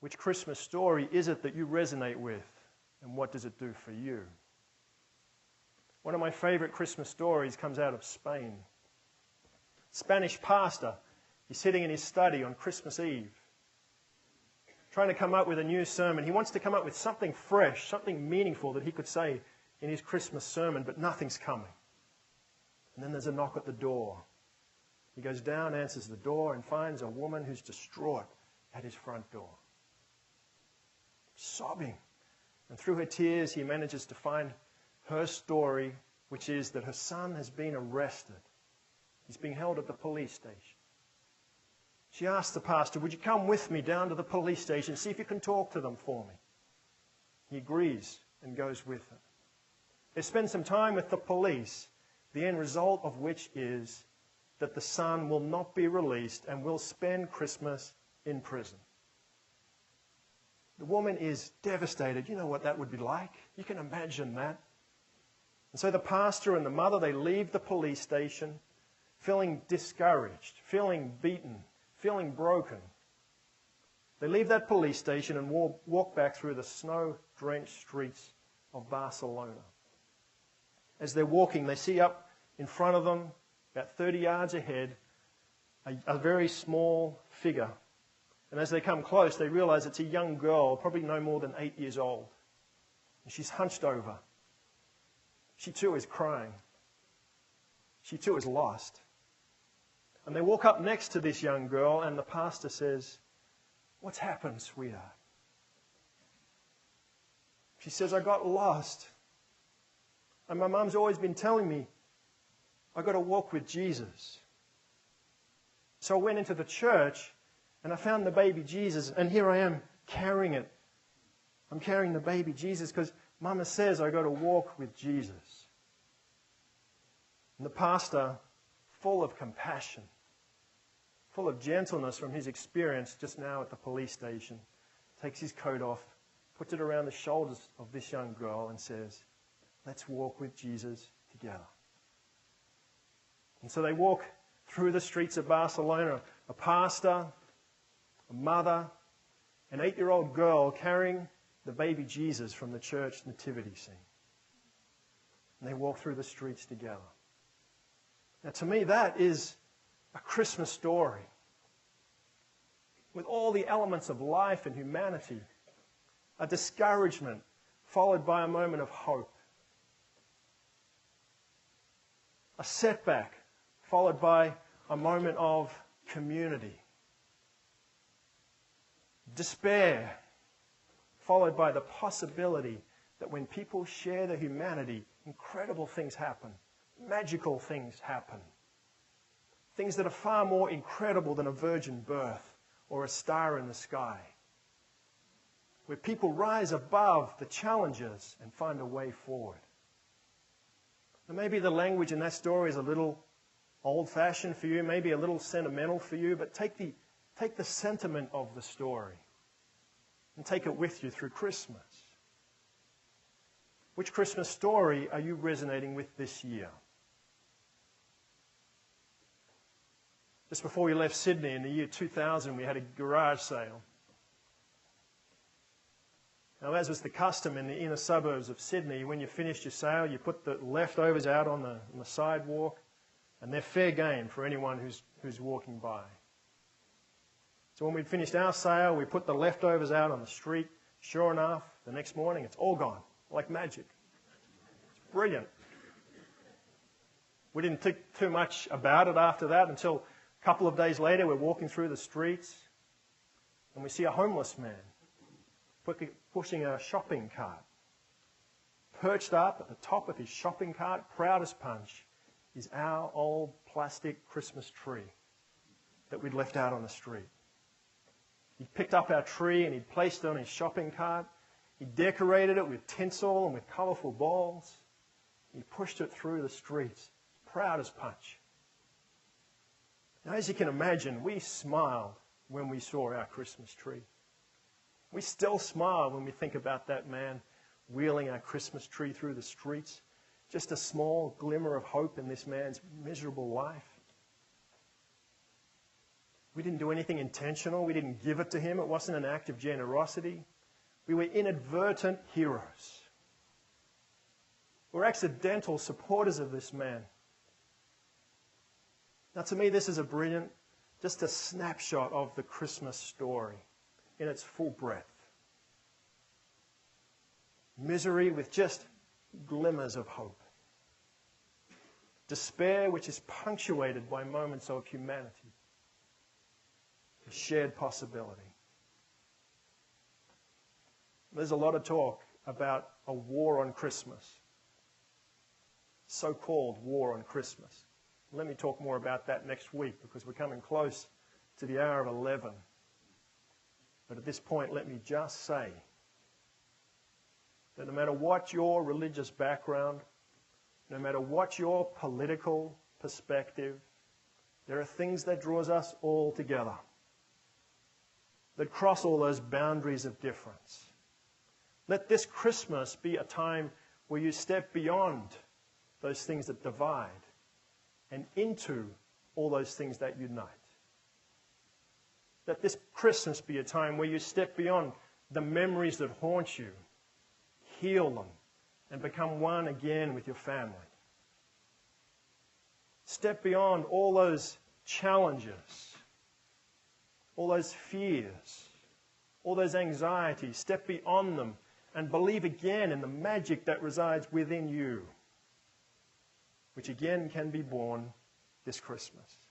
Which Christmas story is it that you resonate with, and what does it do for you? One of my favorite Christmas stories comes out of Spain. Spanish pastor, he's sitting in his study on Christmas Eve, trying to come up with a new sermon. He wants to come up with something fresh, something meaningful that he could say in his Christmas sermon, but nothing's coming. And then there's a knock at the door. He goes down, answers the door, and finds a woman who's distraught at his front door, sobbing. And through her tears, he manages to find her story, which is that her son has been arrested. He's being held at the police station. She asks the pastor, would you come with me down to the police station, see if you can talk to them for me? He agrees and goes with her. They spend some time with the police, the end result of which is that the son will not be released and will spend Christmas in prison. The woman is devastated. You know what that would be like. You can imagine that. And so the pastor and the mother, they leave the police station feeling discouraged, feeling beaten, feeling broken. They leave that police station and walk back through the snow-drenched streets of Barcelona. As they're walking, they see up in front of them, about 30 yards ahead, a very small figure. And as they come close, they realize it's a young girl, probably no more than 8 years old. And she's hunched over. She too is crying. She too is lost. And they walk up next to this young girl, and the pastor says, what's happened, sweetheart? She says, I got lost. And my mum's always been telling me, I got to walk with Jesus. So I went into the church, and I found the baby Jesus, and here I am carrying it. I'm carrying the baby Jesus because Mama says I got to walk with Jesus. And the pastor, full of compassion, full of gentleness from his experience just now at the police station, takes his coat off, puts it around the shoulders of this young girl and says, let's walk with Jesus together. And so they walk through the streets of Barcelona, a pastor, a mother, an 8-year-old girl carrying the baby Jesus from the church nativity scene. And they walk through the streets together. Now, to me, that is a Christmas story with all the elements of life and humanity. A discouragement followed by a moment of hope. A setback followed by a moment of community. Despair followed by the possibility that when people share their humanity, incredible things happen. Magical things happen. Things that are far more incredible than a virgin birth or a star in the sky. Where people rise above the challenges and find a way forward. And maybe the language in that story is a little old-fashioned for you, maybe a little sentimental for you, but take the sentiment of the story and take it with you through Christmas. Which Christmas story are you resonating with this year? Just before we left Sydney in the year 2000, we had a garage sale. Now, as was the custom in the inner suburbs of Sydney, when you finished your sale, you put the leftovers out on the sidewalk, and they're fair game for anyone who's walking by. So when we'd finished our sale, we put the leftovers out on the street. Sure enough, the next morning, it's all gone, like magic. It's brilliant. We didn't think too much about it after that until a couple of days later, we're walking through the streets, and we see a homeless man pushing a shopping cart. Perched up at the top of his shopping cart, proud as punch, is our old plastic Christmas tree that we'd left out on the street. He picked up our tree and he placed it on his shopping cart. He decorated it with tinsel and with colourful balls. He pushed it through the streets, proud as punch. Now, as you can imagine, we smiled when we saw our Christmas tree. We still smile when we think about that man wheeling our Christmas tree through the streets. Just a small glimmer of hope in this man's miserable life. We didn't do anything intentional. We didn't give it to him. It wasn't an act of generosity. We were inadvertent heroes. We're accidental supporters of this man. Now, to me, this is just a snapshot of the Christmas story in its full breadth. Misery with just glimmers of hope. Despair which is punctuated by moments of humanity. A shared possibility. There's a lot of talk about a war on Christmas. So-called war on Christmas. Let me talk more about that next week because we're coming close to the hour of 11. But at this point, let me just say that no matter what your religious background, no matter what your political perspective, there are things that draws us all together, that cross all those boundaries of difference. Let this Christmas be a time where you step beyond those things that divide and into all those things that unite. Let this Christmas be a time where you step beyond the memories that haunt you, heal them, and become one again with your family. Step beyond all those challenges, all those fears, all those anxieties. Step beyond them and believe again in the magic that resides within you, which again can be born this Christmas.